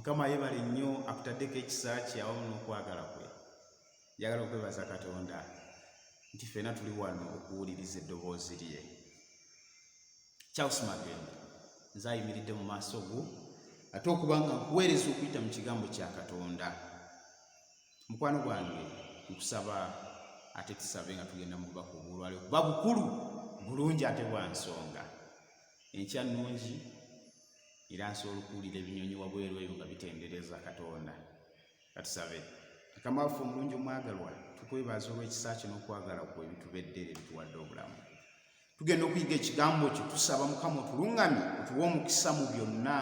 Mukama yebale nnyo akutaddeko ekisa kye awamu n'okwagala kwe. Njagala okwebaza Katonda nti ffenna tuli wano okuwuliriza eddoboozi lye. Charles Magende nze ayimiridde mu maaso go ate okuba nga nkuweereza okuyita mu kigambo kya Katonda. Mukwano gwange nkusaba ate tusabe nga tugenda mu bubaka obw'olwaleero kuba bukulu bulungi ate bwa nsonga. Enkya nnungi era nsobola okuwulira ebinyonyi wabweru eyo nga bitendereza Katonda. Katusabe. Mukama waffe omulungi omwagalwa, tukwebaza olw'ekisa kyo n'okwagala kwe ebitubedde ebituwadde obulamu. Tugenda okuyiga ekigambo kyo tusaba Mukama otuluŋŋamye otuwe omukisa mu byonna,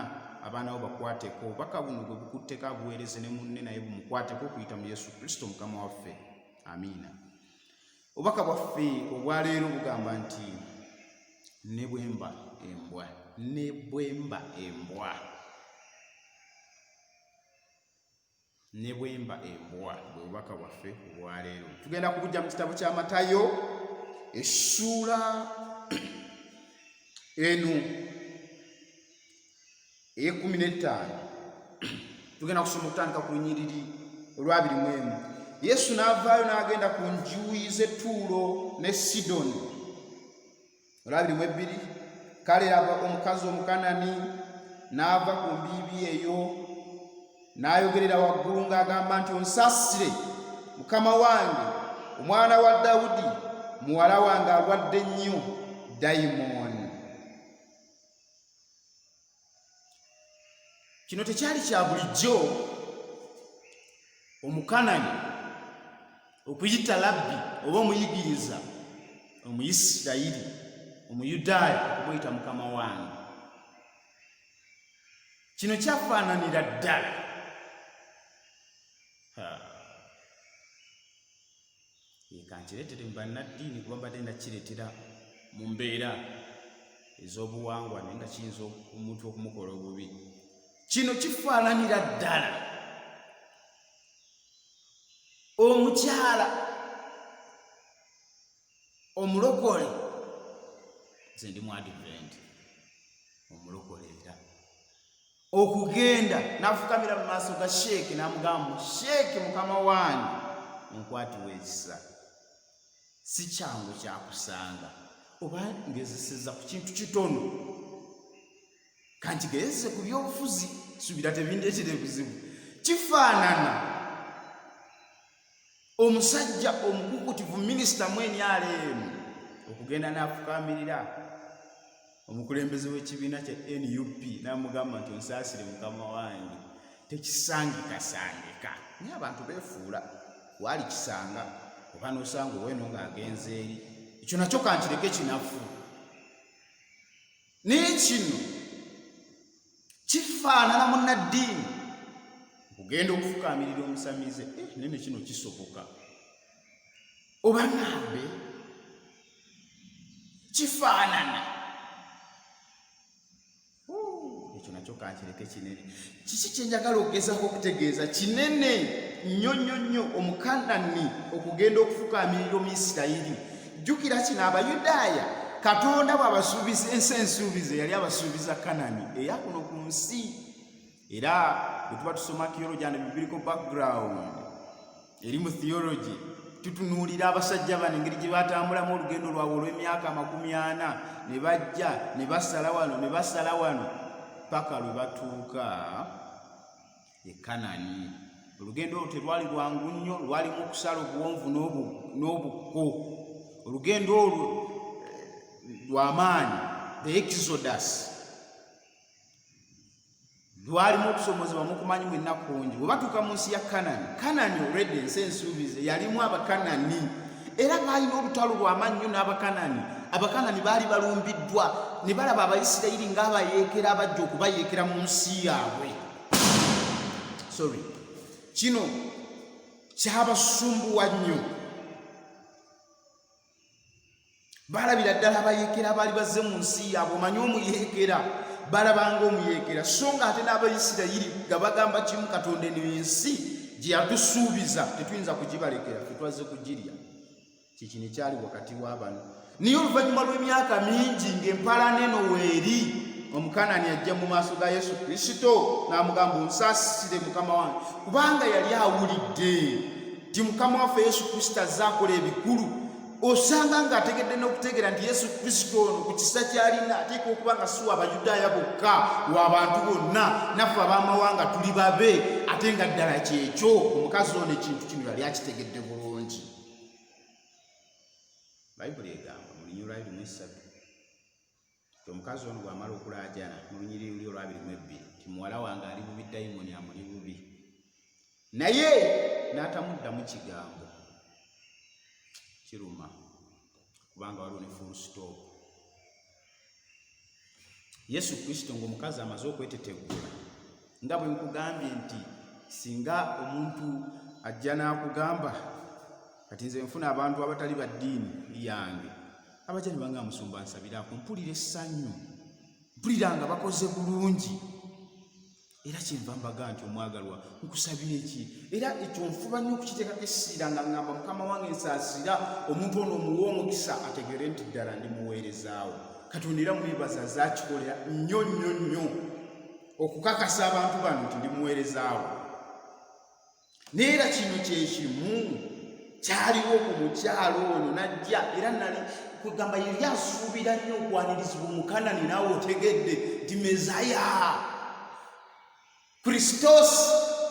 abaana bo bakwateko, obubaka buno bwe bukutteko abuweereze ne munne naye bumukwateko okuyita mu Yesu Kristo Mukama waffe. Amiina. Obubaka bwaffe obwaleero bugamba nti ne bwemba embwa, ne bwemba embwa, ne bwemba embwa bwe bubaka bwaffe obwaleero. Tugenda kubujja mu kitabo kya Matayo essuula eno e15. Tugenda kusoma okutandika ku lunyiriri olw'21. Yesu n'avaayo n'agenda ku njuyi z'e Ttuulo ne Sidoni. olw'22. Kale laba omukazi Omukanani n'ava ku mbiibi eyo n'ayogerera waggulu ng'agamba nti, onsaasire Mukama wange, omwana wa Dawudi, muwala wange alwadde nnyo dayimooni. Kino tekyali kya bulijjo Omukanani okuyita labbi oba omuyigiriza Omuyisirayiri, Omuyudaaya okumuyita Mukama wange. Kino kyafaananira ddala kankireetere mu bannaddiini kuba mbadde ndakireetera mu mbeera ez'obuwangwa naye nga kiyinza omuntu okumukola obubi. Kino kifaananira ddala omukyala omulokole. Nze ndi mu Advent, omulokole era okugenda n'afukamira mu maaso ga sheeke n'amugamba, sheeke Mukama wange onkwatiwe ekisa. Si kyangu kyakusanga oba ngezeseza ku kintu kitono, kankigeezese ku byobufuzi subira tebindeetere buzibu. Kifaanana omusajja omukukutivu minisita mwenyaleemu okugenda n'afukamirira omukulembeze w'ekibiina kya NUP n'amugamba nti onsaasire Mukama wange. Tekisangikasangika naye abantu beefuula wali kisanga oba n'osanga oweno ng'agenze eri. Ekyo nakyo kankireke kinafu. Naye kino kifaanana munnaddiini okugenda okufukamirira omusamize. Nene kino kisoboka oba ngambe kifaanana. Ekyo nakyo kankireke kinene. Kiki kyenjagala okugezaako okutegeeza? Kinene nnyo nnyo nnyo Omukanani okugenda okufukamirira Omuyisirayiri. Jjukira kino, Abayudaaya Katonda bw'abasuubiza ensi ensuubize yali abasuubiza Kanani eya kuno ku nsi. Era bwe tuba tusoma theology and biblical background eri mu theology, tutunuulira abasajja bano engeri gye batambulamu olugendo lwabwe olw'emyaka 40 ne bajja ne basala wano ne basala wano paka lwe batuuka e Kanani. Olugendo olwo terwali lwangu nnyo, lwalimu okusala obuwonvu n'obukko. Olugendo olwo lw'amaanyi, the Exodus, lwalimu okusomozebwa mukumanyi mu ennaku ngi. Bwe batuuka mu nsi ya Kanani, Kanani already ensi ensuubize yalimu Abakanani era baalina olutalo lw'amaanyi nnyo n'Abakanani. Abakanani baali balumbiddwa ne balaba Abayisirayiri ng'abayeekera abajja okubayeekera mu nsi yaabwe. Kino kyabasumbuwa nnyo. Balabira ddala abayeekera abaali bazze mu nsi yaabwe. Omanyi omuyeekera balabanga omuyeekera, so nga ate n'Abayisirayiri nga bagamba kimu, Katonda eno ensi gye yatusuubiza tetuyinza kugibalekera, ffe twazze kugirya. Kiki ne kyali wakati w'abano. Naye oluvannyuma lw'emyaka mingi ng'empalana eno weeri Omukanani ajja mu maaso ga Yesu Kristo n'amugamba onsaasire mukama wange, kubanga yali awulidde nti mukama waffe Yesu Kristo azze akola ebikulu. Osanga ng'ategedde n'okutegeera nti Yesu Kristo ono ku kisa ky'alina ateeka okuba nga si w'Abayudaaya bokka, w'abantu bonna, naffe ab'amawanga tuli babe, ate nga ddala kyekyo omukazi ono ekintu kino yali akitegedde bulungi. Bayibuli egamba mu Lunyiriri 1:3 omukazi ono bw'amala okulaajana mu Lunyiriri 2:2 ti muwala wange ali bubi, dayimoni amuli bubi, naye n'atamuddamu kigambo. Kiruma kubanga waliwo ne full stop. Yesu Kristo ng'omukazi amaze okwetetegula, nga bwe nkugambye nti singa omuntu ajja n'akugamba kati nze nfuna abantu abatali ba ddiini yange abajja ne banga musumba nsabirako, mpulira essanyu, mpulira nga bakoze bulungi, era kyenva mbaga nti omwagalwa nkusabira eki, era ekyo nfuba nnyo okukiteekako essira nga ngamba mukama wange nsaasira omuntu ono omuwa omukisa ategere nti ddala ndi muweerezaawo. Katonda era mwebaza zakikolera nnyo nnyo nnyo okukakasa abantu bano nti ndi muweerezaawo. Neera kino kyekimu kyaliwo ku mukyalo ono najja, era nali kugamba yali asuubira nnyo okwanirizibwa Omukanani, naawe otegedde nti Mezaya Kristos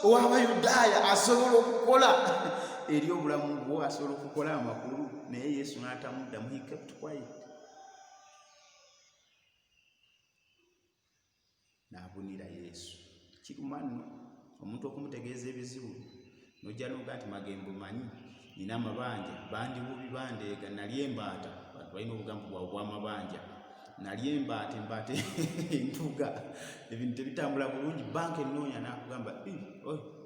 ow'Abayudaaya asobola okukola eri obulamu bwo, asobola okukola amakulu. Naye Yesu n'atamuddamu, he kept quiet. N'abunira Yesu. Kiruma nno omuntu okumutegeeza ebizibu n'ojja n'oga nti magembo manyi, nina amabanja, bandi bubi bandeega, nali embaata, bantu balina obugambo bwabwe bw'amabanja, nali embaata entuga, ebintu tebitambula bulungi, banka ennoonya n'akugamba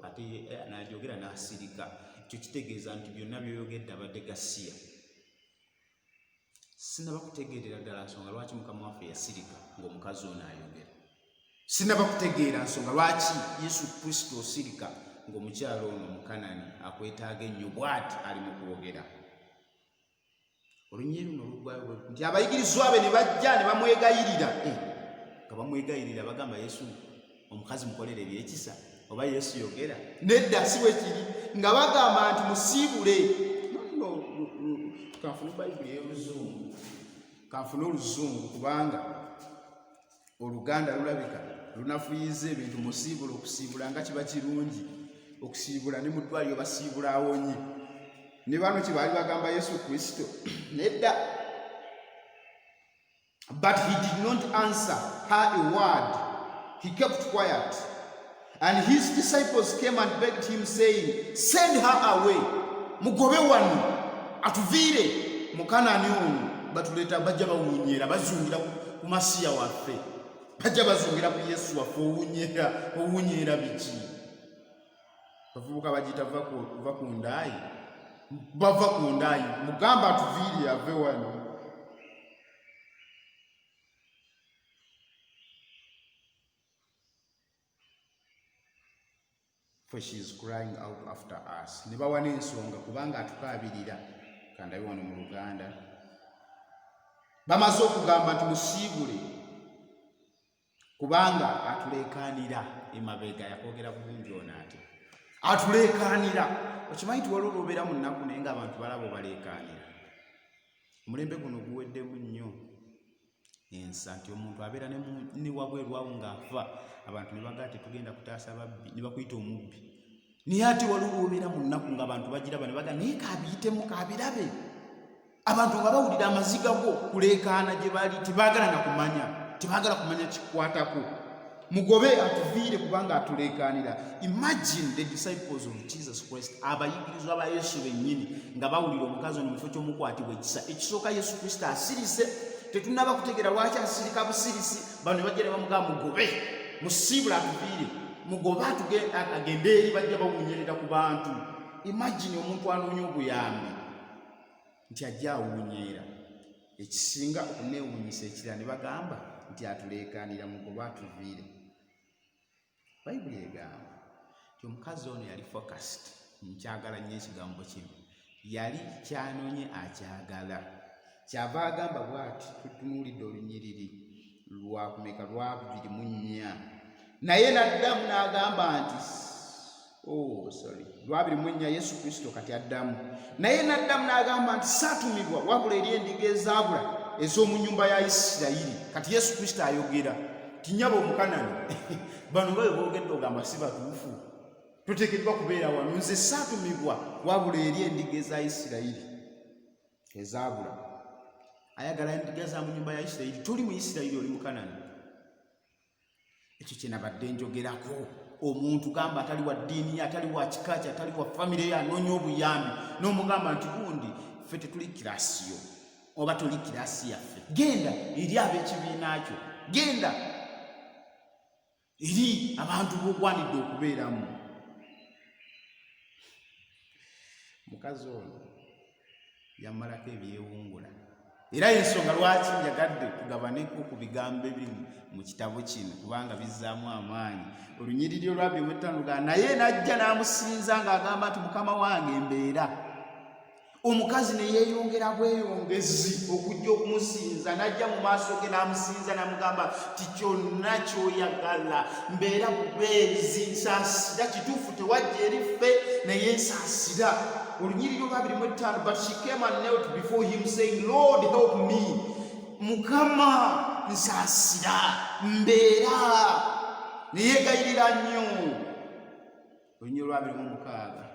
ate n'agyogera n'asirika. Ekyo kitegeeza nti byonna byoyogedde abadde gasiya. Sinaba kutegeerera ddala nsonga lwaki mukama waffe yasirika ng'omukazi ono ayogera. Sinaba kutegeera nsonga lwaki Yesu Kristo osirika ng'omukyalo ono Omukanani akwetaaga ennyo bw'ati ali mu kwogera. Olunyiriri luno olugwayo nti abayigirizwa be ne bajja ne bamwegayirira, nga bamwegayirira bagamba Yesu omukazi mukolere ebyekisa, oba Yesu yogera. Nedda si bwe kiri, nga bagamba nti musiibule. Kanfune Bayibuli ey'Oluzungu, kanfune Oluzungu kubanga Oluganda lulabika lunafuyiza ebintu. Musiibula, okusiibula nga kiba kirungi, okusiibula ne mu ddwaliro basiibula awonye. Ne bano kye baali bagamba Yesu Kristo nedda. But he did not answer her a word. He kept quiet. And his disciples came and begged him, saying, send her away. Mugobe wano atuviire Mukanani ono. Batuleeta bajja bawunyera, bazungira ku Masiya waffe, bajja bazungira ku Yesu waffe. Owunyera biki? Bavubuka bagiyita va ku ndaayi, bava ku ndaayi, mugamba atuviire ave wano. For she is crying out after us. Ne bawa n'ensonga kubanga atukaabirira. Kandabe wano mu Luganda bamaze okugamba nti musiibule kubanga atuleekaanira emabega. Yakwogera bulungi ono ati atuleekaanira. Okimanyi nti waliwo obeera mu nnaku naye ng'abantu balaba obaleekaanira. Omulembe guno guweddemu nnyo ensa nti omuntu abeera ne wabweru awo ng'afa, abantu ne bagaa tetugenda kutaasa babbi, ne bakuyita omubbi. Naye ate waliwo obeera mu nnaku ng'abantu bagiraba ne bagaa naye kaabiyitemu, kaabirabe. Abantu nga bawulira amaziga go kuleekaana gye bali, tebaagala na kumanya, tebaagala kumanya kikwatako. Mugobe atuviire kubanga atuleekaanira. Imagine the disciples of Jesus Christ, abayigirizwa ba Yesu bennyini nga bawulira omukazi ono mu kifo ky'omukwatibwa ekisa. Ekisooka Yesu Kristo asirise, tetunaba kutegeera lwaki asirika busirisi. Bano ne bajja ne bamugamba mugobe, musiibula atuviire, mugobe agende eri, bajja bawunyerera ku bantu. Imagine omuntu anoonya obuyambi nti ajja awunyera. Ekisinga okuneewuunyisa ekirala ne bagamba nti atuleekaanira, mugobe atuviire. Bayibuli egamba nti omukazi ono yali focused. Nkyagala nnyo ekigambo kino, yali kyanoonye akyagala. Kyava agamba bw'ati, tutunuulidde olunyiriri lwakumeka lwabiri mu nnya naye n'addamu n'agamba nti lwabiri mu nnya Yesu Kristo kati addamu naye n'addamu n'agamba nti saatumibwa wabula eri endiga ezaabula ez'omu nnyumba ya Isirayiri. Kati Yesu Kristo ayogera tinyaba Omukanani bano nga boogedde ogamba si batuufu toteekeddwa kubeera wano nze saatumibwa wabula eri endiga eza Isirayiri ezaabula. Ayagala endiga za mu nnyumba ya Isirayiri. Toli mu Isirayiri oli Mukanani. Ekyo kye nabadde njogerako. Omuntu gamba atali wa ddiini atali wa kika kye atali wa famire ye anoonya obuyambi n'omugamba nti gundi ffe tetuli kirasiyo oba toli kirasi yaffe genda eri ab'ekibiina kyo genda eri abantu b'ogwanidde okubeeramu. Mukazi ono yammalako ebyewungula era ensonga lwaki njagadde tugabaneko ku bigambo ebiri mu kitabo kino kubanga bizzaamu amaanyi. Olunyiriri olwabiri mu ttaano naye n'ajja n'amusinza ng'agamba nti mukama wange embeera. Omukazi ne yeeyongera bweyongezi okujja okumusinza n'ajja mu maaso ge n'amusinza n'amugamba ti kyonna ky'oyagala mbeera bubeezi nsaasira kituufu tewajja eri ffe naye nsaasira. Olunyiriri olwabiri mu ttaano but she came and knelt before him saying Lord help me. Mukama nsaasira mbeera ne yeegayirira nnyo. Olunyiriri olwabiri mu mukaaga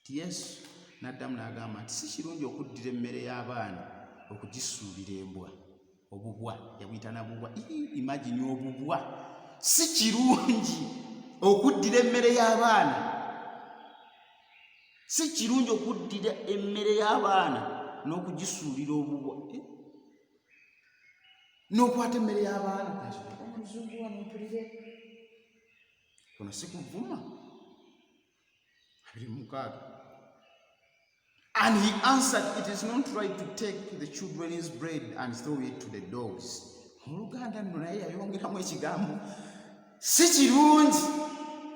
ti Yesu n'addamu n'agamba nti si kirungi okuddira emmere y'abaana okugisuubira embwa. Obubwa yabuyita na bubwa. Imagine obubwa. Si kirungi okuddira emmere y'abaana. Si kirungi okuddira emmere y'abaana n'okugisuulira obubwa. N'okwata emmere y'abaana omuzungu wano mpulire kuno si kuvuma. 26. And he answered, it is not right to take the children's bread and throw it to the dogs. Oluganda nno naye yayongeramu ekigambo. Si kirungi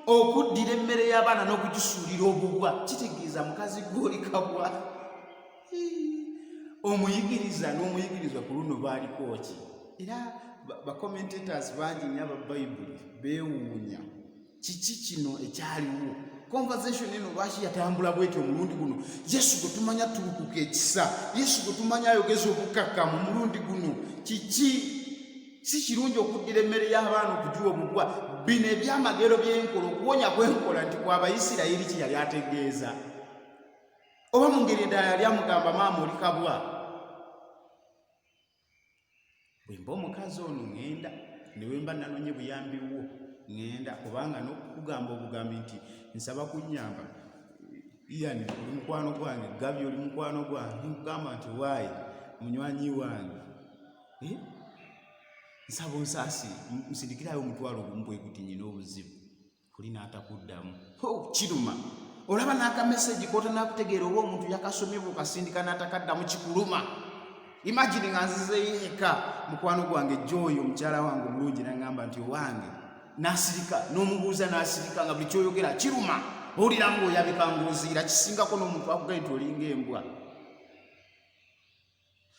okuddira emmere y'abaana n'okugisuulira obubwa. Kitegeeza mukazi gw'oli kabwa. Omuyigiriza n'omuyigirizwa ku luno baaliko ki? Era bakomentators bangi nnyo aba Bayibuli beewuunya kiki kino ekyaliwo. Conversation eno lwaki yatambula bwetyo omulundi guno. Yesu gwe tumanya tulukuka ekisa, Yesu gwe tumanya ayogeza obukakkamu omulundi guno kiki? Si kirungi okuddira emmere y'abaana okugiwa obubwa. Bino ebyamagero by'enkola okuwonya kw'enkola nti kw'Abayisirayiri ki yali ategeeza oba mu ngeri endala yali amugamba maama oli kabwa. Bwe mba omukazi ono ŋŋenda ne bwe mba nanonye buyambi bwo ŋŋenda kubanga n'okugamba obugambi nti nsaba kunnyamba Ian oli mukwano gwange Gabi oli mukwano gwange nkugamba nti waayi munywanyi wange nsaba onsaasi nsindikirayo omutwalo ogumu bwe guti nyina obuzibu kuli n'atakuddamu. Kiruma olaba n'akameseji koota n'akutegeera oba omuntu yakasomye bw'okasindika n'atakaddamu kikuluma. Imagine nga nzize yeka mukwano gwange Joy omukyala wange omulungi n'angamba nti owange n'asirika n'omubuuza n'asirika nga buli kyoyogera kiruma. Owulira ng'oyabika ng'oziira kisingako n'omuntu akugaye nti olinga embwa.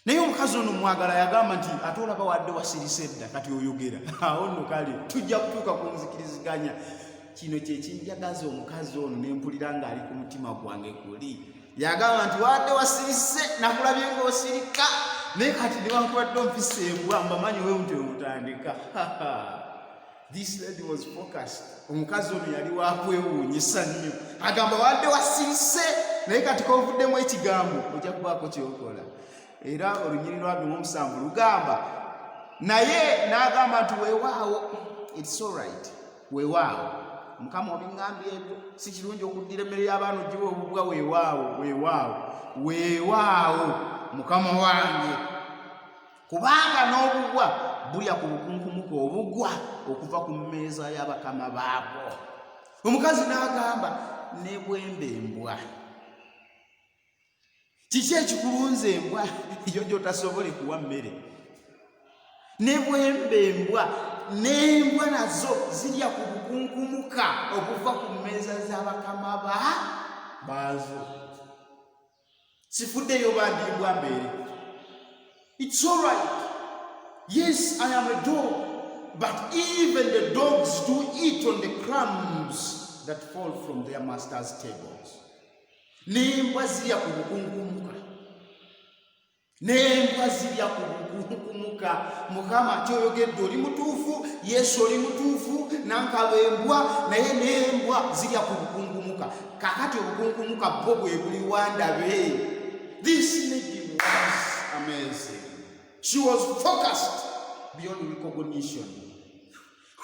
Naye omukazi ono mwagala yagamba nti ate olaba wadde wasirise dda kati oyogera. Awo nno kale tujja kutuuka ku nzikiriziganya. Kino kye kinjagaza omukazi ono ne mpulira ng'ali ku mutima gwange guli. Yagamba nti wadde wasirise nakulabye ng'osirika naye kati newankubadde ompise embwa mbamanyi we mutwe mutandika. This lady was focused. Omukazi ono yali wakwewuunyisa nnyo. Agamba wadde wasirise naye kati kovuddemu ekigambo ojja kubaako kyokola. Era olunyiriri lwabiri mu musanvu lugamba naye n'agamba nti weewaawo, it's all right, weewaawo Mukama obiŋŋambye ebyo si kirungi okuddira emmere y'abaana ogiwa obubwa. Weewaawo Mukama wange kubanga n'obubwa bulya ku bukunkumuka obugwa okuva ku mmeeza y'abakama baabwo. Omukazi n'agamba ne bwemba embwa. Kiki ekikulunza embwa yo gy'otasobole kuwa mmere? Ne bwemba embwa n'embwa nazo zirya ku bukunkumuka okuva ku mmeeza z'abakama baazo. Sifuddeyo bandimbwa mbere. It's all right. Yes, I am a dog, but even the dogs do eat on the crumbs that fall from their master's tables. Nembwa zirya ku bukungumuka. Nembwa zirya ku bukungumuka. Mukama kyoyogedde oli mutuufu, Yesu oli mutuufu, nankabembwa naye nembwa zirya ku bukungumuka. Kakati obukungumuka bwo bwe buli wandabe. This lady was amazing. She was focused beyond recognition.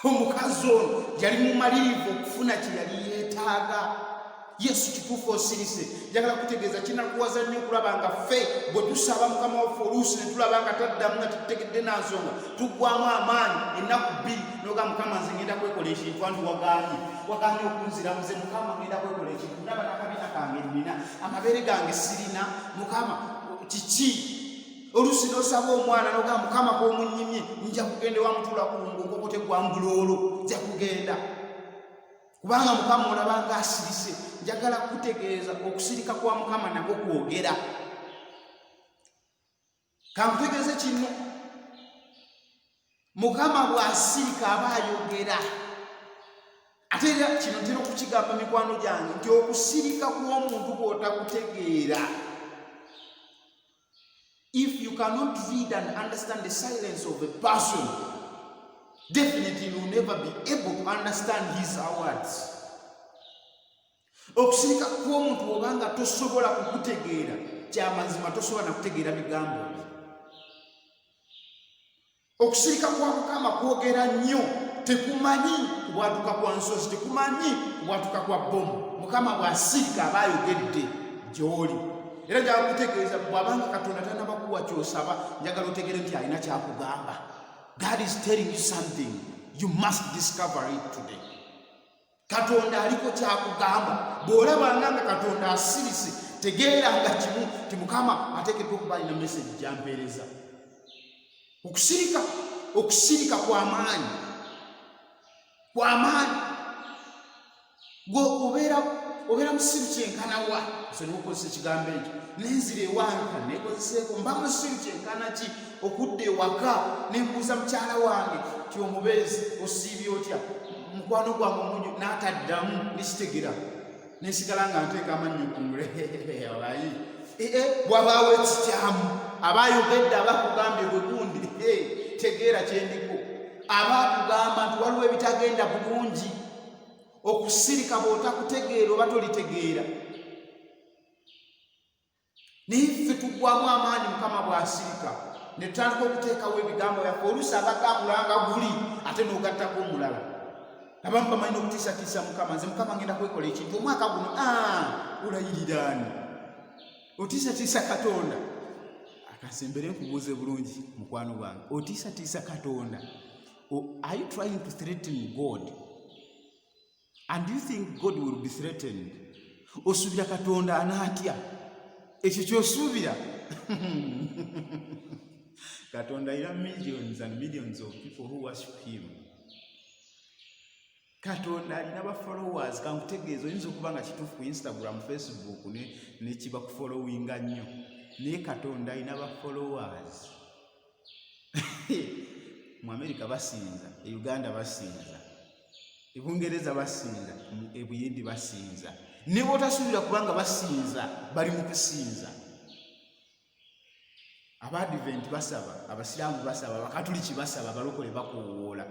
Omukazi ono yali mumalirivu okufuna kye yali yeetaaga. Yesu kituufu osirise. Njagala kutegeeza kinakuwaza nnyo okulaba nga ffe bwe tusaba Mukama waffe oluusi ne tulaba nga taddamu nga tutegedde nansonga tuggwamu amaanyi ennaku bbiri n'oga Mukama nze ngenda kwekola ekintu anti wagaanye okunziramuze. Mukama ngenda kwekola ekintu ndaba n'akabina kange nnina amabeere gange sirina. Mukama kiki? Oluusi n'osaba omwana n'oga Mukama k'omunnyimye nja kugenda wamutuula ku ngoko tegwambuloolo nja kugenda. Kubanga Mukama olaba nga asirise. Njagala kutegeeza okusirika kwa Mukama nako kwogera. Kankutegeeze kino, Mukama bw'asirika aba ayogera. Ate era kino ntera okukigamba mikwano gyange nti okusirika kw'omuntu bw'otakutegeera, if you cannot read and understand the silence of a person, definitely you will never be able to understand his words. Okusirika kw'omuntu obanga tosobola kukutegeera, kyamazima tosobola na kutegeera bigambo bye. Okusirika kwa Mukama kwogera nnyo, tekumanyi kubwatuka kwa nsozi, tekumanyi kubwatuka kwa bomu. Mukama bw'asirika aba ayogedde gy'oli. Era njagala kutegeeza bw'abanga Katonda tannaba kuwa ky'osaba, njagala otegere nti alina kyakugamba. God is telling you something. You must discover it today. Katonda aliko kyakugamba. Bw'olabanga nga Katonda asirise, tegeera nga kimu ti Mukama ateekeddwa okuba alina message gy'ampeereza. Okusirika kw'amaanyi. Obeera musiru kyenkana wa? Osobola okukozesa ekigambo ekyo. Nenzira ewange neekozeseeko mba musiru kyenkana ki? Okudda ewaka nembuuza mukyala wange ti omubeezi osiibye otya? Mukwano gwange omungi n'ataddamu nekitegera. Nensigala nga nteeka amannyo ku ngule. Bw'abaawo ekikyamu aba ayogedde abakugambye bwe gundi tegeera kyendiko. Aba akugamba nti waliwo ebitagenda bulungi. Okusirika bw'otakutegeera oba tolitegeera. Naye ffe tuggwamu amaanyi Mukama bw'asirika ne tutandika okuteekawo ebigambo byaffe. Oluusi abagambulanga guli ate n'ogattako omulala. Abamu bamanyi n'okutiisatiisa Mukama. Nze Mukama ngenda kwekola ekintu omwaka guno. Olayirira ani? Otiisatiisa Katonda. Akasembere nkubuuze bulungi mukwano gwange. Otiisatiisa Katonda. Are you trying to threaten God? And do you think God will be threatened? Osuubira Katonda anaatya? Ekyo ky'osuubira? Katonda alina millions and millions of people who worship him. Katonda alina ba followers. Kankutegeeza oyinza okuba nga kituufu ku Instagram, Facebook ne kiba kufollowinga nnyo. Naye Katonda alina ba followers. Mu America basinza, e Uganda basinza, e Bungereza basinza, e Buyindi basinza. Ne bw'otasuubira kubanga basinza, bali mu kusinza. Abadvent basaba, abasiraamu basaba, abakatuliki basaba, abalokole bakoowoola.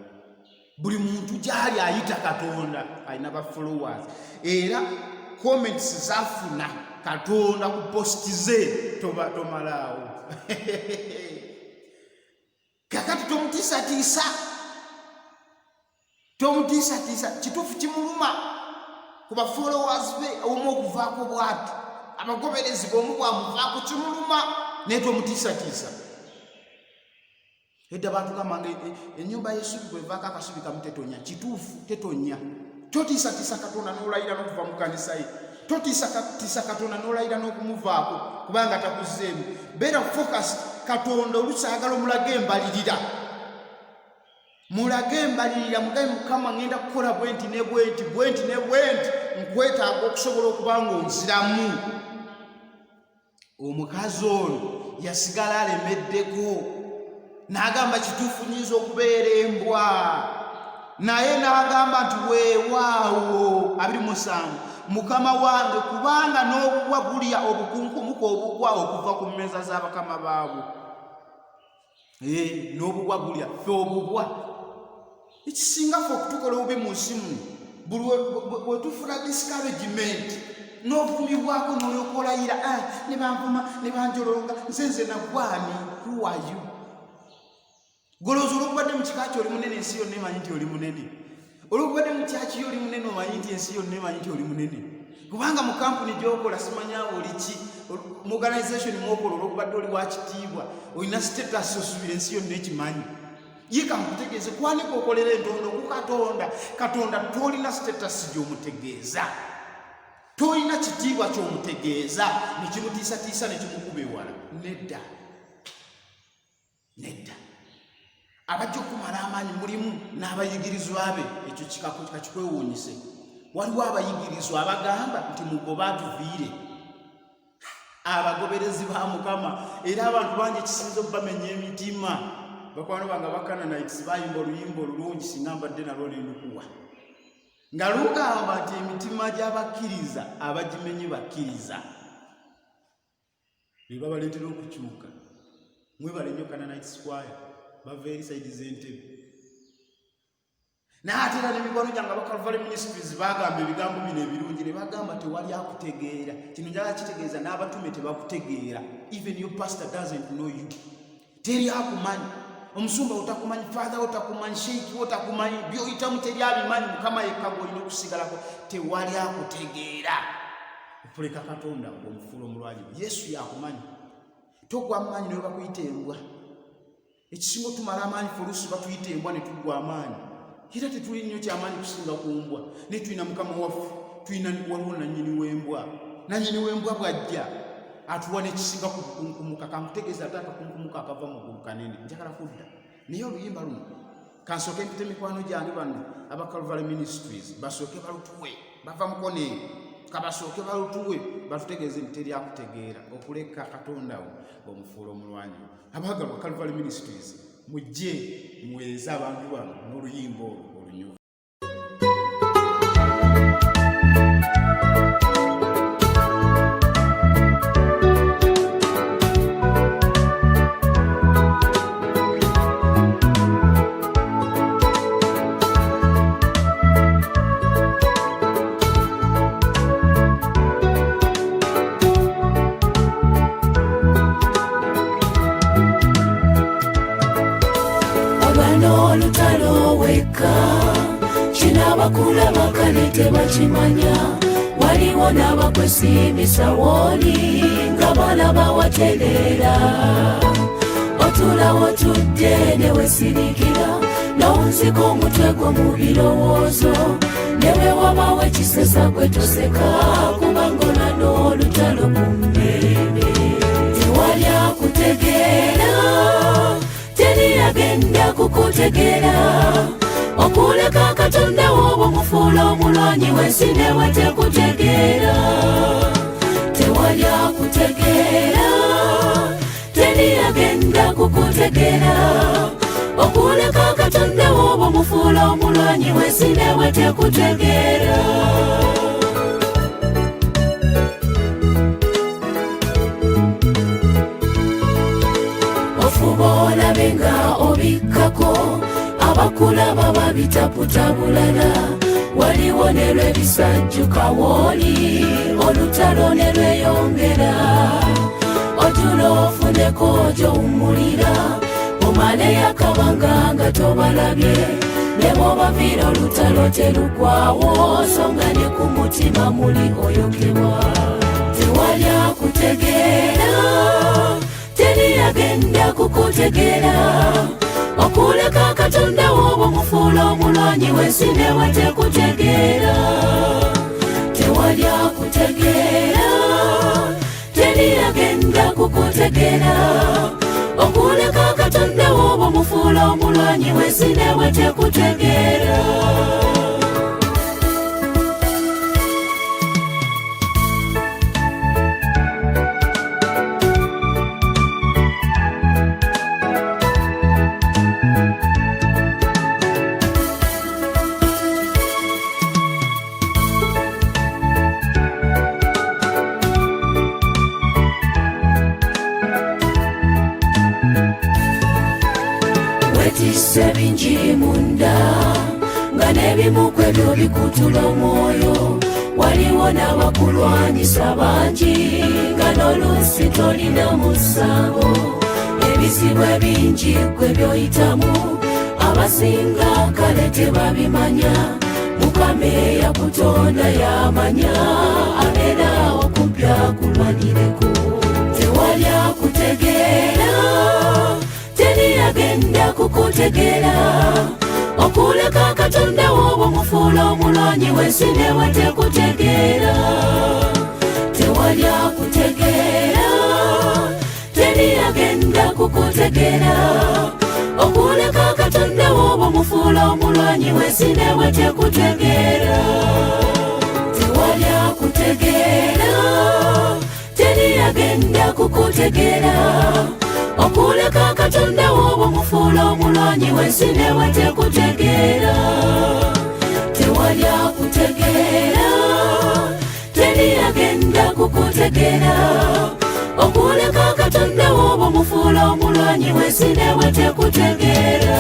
Buli muntu gy'ali ayita Katonda alina ba followers. Era comments zafuna Katonda ku posti ze tomalaawo. Kakati tomutiisatiisa. Kituufu kimuluma ku ba followers be omu okuvaako bw'atu. Abagoberezi b'omu bwamuvaako kimuluma naye tomutiisatiisa. Edda batugamba nga ennyumba y'essubi bw'evaako akasubi kamu tetonya. Kituufu tetonya. Totiisatiisa Katonda n'olayira n'okuva mu kanisa ye. Totiisatiisa Katonda n'olayira n'okumuvaako kubanga takuzzeemu. Beera focus. Katonda oluusi ayagala omulage embalirira. Mulage embalirira mugabe Mukama ngenda kukola bwenti ne bwenti nkwetaaga okusobola okuba ng'onziramu. Omukazi ono yasigala alemeddeko. n'agamba kituufu nyinza okubeera embwa, naye n'agamba nti weewaawo 27 mukama wange, kubanga n'obubwa bulya obukunkumuka obugwa okuva ku mmeeza z'abakama baabwo. N'obubwa bulya ffe obubwa. Ekisinga ffe okutukola obubi mu nsi muno, buli bwe tufuna discouragement n'ovumibwako n'olyoka olayira, ne banvuma ne banjolonga, nze nagwani. Who are you? Golooza olwokubadde mu kika kyo oli munene, ensi yonna emanyi nti oli munene. Olwokubadde mu kyaki oli munene, omanyi nti ensi yonna emanyi nti oli munene. Kubanga mu kampuni gy'okola simanyawo oli ki, mu organization mwokola, olwokubadde oli wa kitiibwa, olina status osubira ensi yonna ekimanyi. Ye kankutegeeze kwanika okolera entondo ku Katonda. Katonda tolina status gy'omutegeeza, tolina kitiibwa ky'omutegeeza nekimutiisatiisa nekimukuba ewala. Nedda. Abajja okumala amaanyi mulimu n'abayigirizwa be. Ekyo kikwewuunyise. Waliwo abayigirizwa abagamba nti mugoba atuviire, abagoberezi ba Mukama, era abantu bangi ekisinza okubamenya emitima. Bakwano bange Bakananites bayimba oluyimba olulungi, singa mbadde nalwo nendukuwa, nga lugamba nti emitima gy'abakkiriza abagimenye bakkiriza be babaleetera okukyuka. Mwebale nnyo Kananites Choir, bava eri sayidi z'entebe. Naye ate era n'emikwano gyange Calvary Ministries bagamba ebigambo bino ebirungi, ne bagamba tewali akutegeera. Kino njagala kitegeeza n'abatume tebakutegeera. Even your pastor doesn't know you. Teri akumanyi. Omusumba otakumanyi, father otakumanyi, sheikh otakumanyi, byoyitamu teri abimanyi. Mukama yekka gw'olina okusigalako. Tewali akutegeera. Okuleka Katonda ng'omufuula omulwanyi. Yesu yakumanyi. Togwa amaanyi ne bakuyita embwa. Ekisinga otumala amaanyi folusi batuyita embwa ne tuggwa amaanyi. Era tetuli nnyo kyamaanyi kusinga ku mbwa. Ne tulina Mukama waffe, tulina waliwo nannyini w'embwa. Nannyini w'embwa bw'ajja atuwa n'ekisinga ku kukunkumuka. Kankutegeeza ate akakunkumuka akava mu ggulu kanene. Njagala kudda naye oluyimba luno kansooke mpite mikwano gyange bano aba Calvary Ministries basooke balutuwe, bava mukono eyo, kabasooke balutuwe batutegeeze nti teri akutegeera. Okuleka Katonda wo omufuula omulwanyi. Abagalwa Calvary Ministries mujje muweereze abantu bano n'oluyimba olwo olunyuvu. Abakula bakale tebakimanya, waliwo n'abakwesibisa wooli nga balaba watereera. Otulawo tudde ne wesirikira, n'owunzika omutwe gwo mu birowoozo, ne bwe wabawo ekisesa gwe toseka, kubanga olwana olutalo ku mbeebe. Tewali akutegeera, teri agenda kukutegeera. Okuleka Katonda wo omufuula omulwanyi w'ensi ne watekutegeera. Tewali akutegeera, teri agenda kukutegeera. Okuleka Katonda wo omufuula omulwanyi w'ensi ne watekutegeera. Ofuba olabe nga obikkako, abakulaba babitaputa bulala. Waliwo ne lw'ebisajjuka wooli, olutalo ne lweyongera. Otula ofuneko gy'owummulira, omaleyo akabanga nga tobalabye. Ne bw'obaviira olutalo terugwawo, songa ne ku mutima muli oyokebwa. Tewali akutegeera, teri agenda kukutegeera. Okuleka Katonda wo omufuula omulwanyi w'ensi ne watekutegeera. Tewali akutegeera, teri agenda kukutegeera. Okuleka Katonda wo omufuula omulwanyi w'ensi ne watekutegeera. byeyambise bingi munda nga n'ebimu ku ebyo bikutula omwoyo. Waliwo n'abakulwanyisa bangi nga n'oluusi tolina musango. Ebizibu ebingi gwe byoyitamu abasinga kale tebabimanya. Mukama eyakutonda yamanya abeera okupya kulwanireko. Tewali akutegeera, teri agenda kukutegeera. Okuleka Katonda wo bw'omufuula omulwanyi w'ensi newe tekutegeera. Tewali akutegeera, teri agenda kukutegeera. Okuleka Katonda wo bw'omufuula omulwanyi w'ensi newe tekutegeera. Tewali akutegeera, teri agenda kukutegeera. Okuleka Katonda wo bw'omufuula omulwanyi w'ensi newe tekutegeera. Tewali akutegeera, teri agenda kukutegeera. Okuleka Katonda wo bw'omufuula omulwanyi w'ensi newe tekutegeera.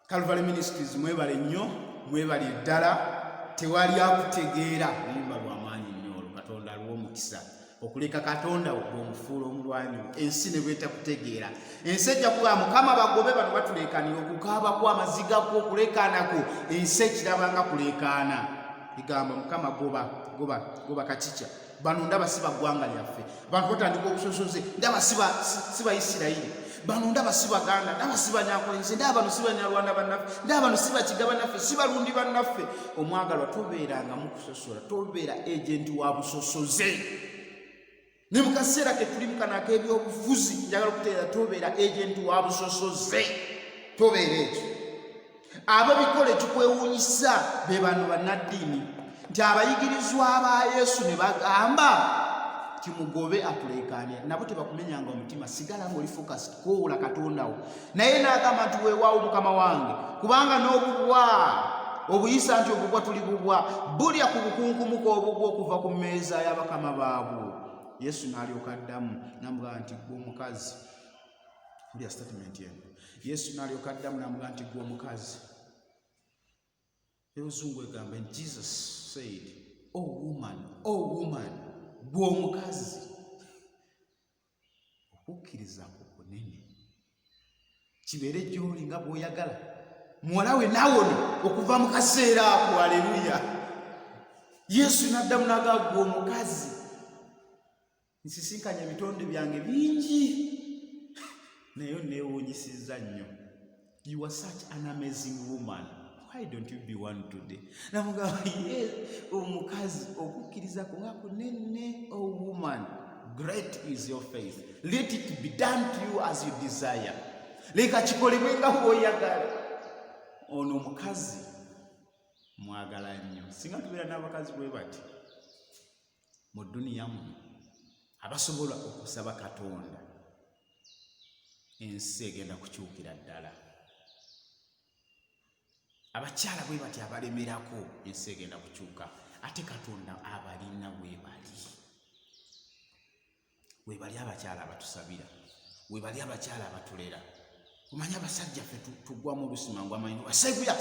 Calvary Ministries mwebale nnyo, mwebale ddala. Tewali akutegeera luyimba lw'amaanyi nnyo olwo. Katonda aliwo omukisa. Okuleka Katonda bw'omufuula omulwanyi ensi ne bwetakutegeera. Ensi ejja kuba Mukama bagobe bano batuleekanira okukaaba ku amaziga ku okulekaanako. Ensi ekiraba nga kulekaana. Igamba Mukama goba kakica. Bano ndaba si baggwanga lyaffe. Bantu batandika obusosoze. Ndaba si Bayisirayiri. Bano ndaba si Baganda, ndaba si Banyakolenzi, ndaba bano si Banyarwanda bannaffe, ndaba bano si Bakiga bannaffe, si Balundi bannaffe. Omwagalwa tobeeranga mu kusosola, tobeera ejenti wa busosoze. Ne mu kaseera ke tuli mu kano ak'ebyobufuzi njagala okutegeeza tobeera ejenti wa busosoze. Tobeera ekyo. Ababikola ekikwewuunyisa be bano bannaddiini nti abayigirizwa ba Yesu ne bagamba kimugobe atuleekaanira. Nabo tebakumenyanga omutima, sigala ng'oli focused koowula Katonda wo. Naye n'agamba nti weewaawo Mukama wange, kubanga n'obubwa obuyisa nti obubwa tuli bubwa bulya ku bukunkumuka obubwa okuva ku mmeeza y'abakama baabwo. Yesu n'alyoka addamu n'amugamba nti ggwe omukazi. Ulya statement yeno. Yesu n'alyoka addamu n'amugamba nti ggwe omukazi. Ebuzungu egamba nti Jesus said, oh woman, ggwe omukazi, okukkiriza kwo kunene. Kibeere gy'oli nga bw'oyagala. Muwala we n'awona okuva mu kaseera ako. Haleluya. Yesu n'addamu n'agamba ggwe omukazi. Nsisinkanya ebitonde byange bingi naye neewuunyisizza nnyo. You are such an amazing woman. Why don't you be one today? Namugamba yes, omukazi okukkiriza ko nga kunene. Oh woman, great is your faith. Let it be done to you as you desire. Leka kikolebwe nga bw'oyagala. Ono omukazi mwagala nnyo. Singa tubeera n'abakazi bwe bati mu dduniya muno abasobola okusaba Katonda, ensi egenda kukyukira ddala. Abakyala bwe bati abalemerako, ensi egenda kukyuka. Ate Katonda abalina weebali abakyala abatusabira, weebali abakyala abatulera. Kumanya abasajja ffe tuggwamu olusimangu amanyi seguya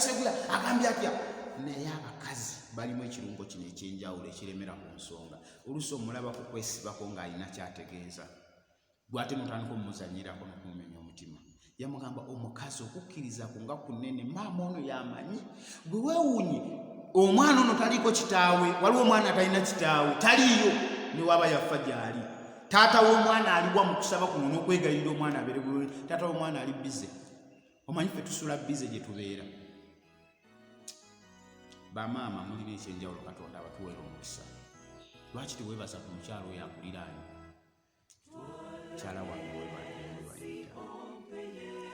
agambye atya. Naye abakazi balimu ekirungo kino ekyenjawulo ekiremera ku nsonga. Oluusi omulabako kwesibako ng'alina kyategeeza, gwate notandika omuzanyirako nokumumenya omutima. Yamugamba omukazi okukkiriza ku nga kunene. Maama ono yamanyi. Gwe weewuunye omwana ono taliiko kitaawe. Waliwo omwana atalina kitaawe, taliiyo ne waba yafa gy'ali. Taata w'omwana aliwa mu kusaba kuno n'okwegayirira omwana abeere bulungi. Taata w'omwana ali bize. Omanyi ffe tusula bize gye tubeera. Bamaama mulina ekyenjawulo, Katonda abatuweera omukisa. Lwaki teweebaza ku mukyalo oyo akuliraanye? Mukyala wange weebalita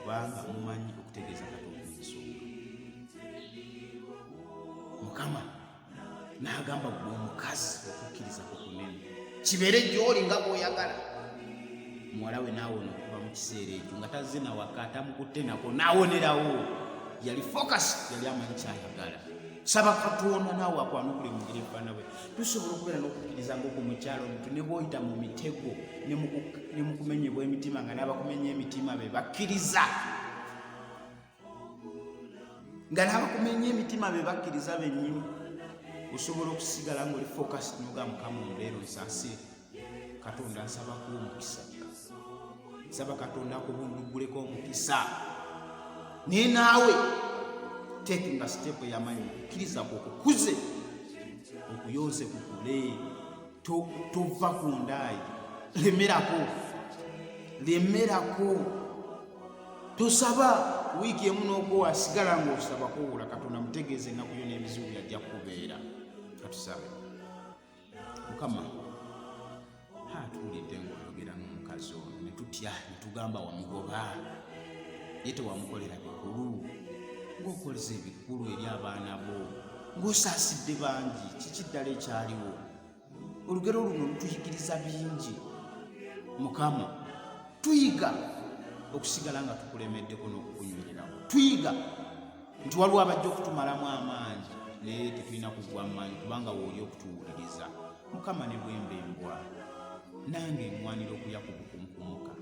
kubanga mumanyi okutegeeza Katonda ensonga. Mukama n'agamba ggwe omukazi okukkiriza ku kunene. Kibeere gy'oli nga bw'oyagala. Muwala we n'awona okuva mu kiseera ekyo nga tazze na waka, tamukutte nako n'awonerawo. Yali focus, yali amanyi kyayagala. saba Katonda naawe akwanukule mu ngeri efaanawe tusobola okubeera n'okukkiriza ng'okwo mu kyalo nti ne bw'oyita mu mitego ne mu kumenyebwa emitima nga n'abakumenya emitima be bakkiriza bennyini osobola okusigala ng'oli focus n'oga Mukama ombeera onsaasire. Katonda nsabako omukisa, nsaba Katonda akubunduguleko omukisa naye naawe taking a step ey'amaanyi okukkiriza okukuze okuyoze kukule tova ku ndaayi lemerako tosaba wiiki emu n'ogwo wasigala ng'osaba kuwula Katonda mutegeeze ennaku yo n'ebizibu byajja kubeera. Katusabe. Mukama tuwulidde ng'oyogera n'omukazi ono ne tutya ne tugamba wamugoba ye tewamukolera bikulu ng'okoleza ebikulu eri abaana bo ng'osaasidde bangi kiki ddala ekyaliwo. Olugero luno lutuyigiriza bingi. Mukama tuyiga okusigala nga tukulemeddeko n'okukunywererawo. Tuyiga nti waliwo abajja okutumalamu amaanyi naye tetulina kugwa mu maanyi kubanga wooli okutuwuliriza. Mukama ne bwembembwa nange ŋŋwanira okulya ku bukunkumuka.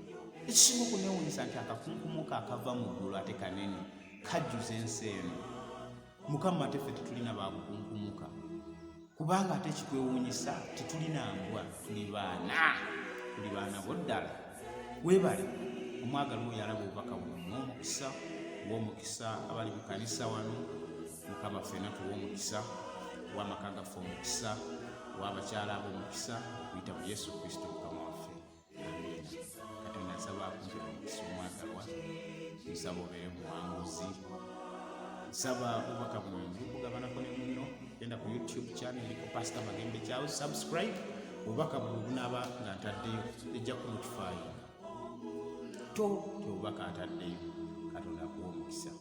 Ekisinga okuneewuunyisa nti akakunkumuka akava mu ggulu ate kanene kajjuza ensi eno. Mukama ate ffe tetulina babukunkumuka kubanga ate kikwewuunyisa tetulina mbwa, tuli baana bo ddala. Weebale omwagalwa oyo alaba obubaka buno n'omukisa w'omukisa abali mu kanisa wano. Mukama ffenna tuwa omukisa w'amaka gaffe omukisa w'abakyala ab'omukisa okuyita mu Yesu Kristo Mukama waffe. Amiina. Katonda nsaba akumpira omukisa omwagalwa, nsaba obeere muwanguzi, nsaba obubaka buno bugabanako ne muno. Genda ku YouTube channel eriko Pastor Magembe Charles, subscribe. Obubaka buno bunaaba nga ntaddeyo ejja ku notify obubaka ataddeyo. Katonda akuwa omukisa.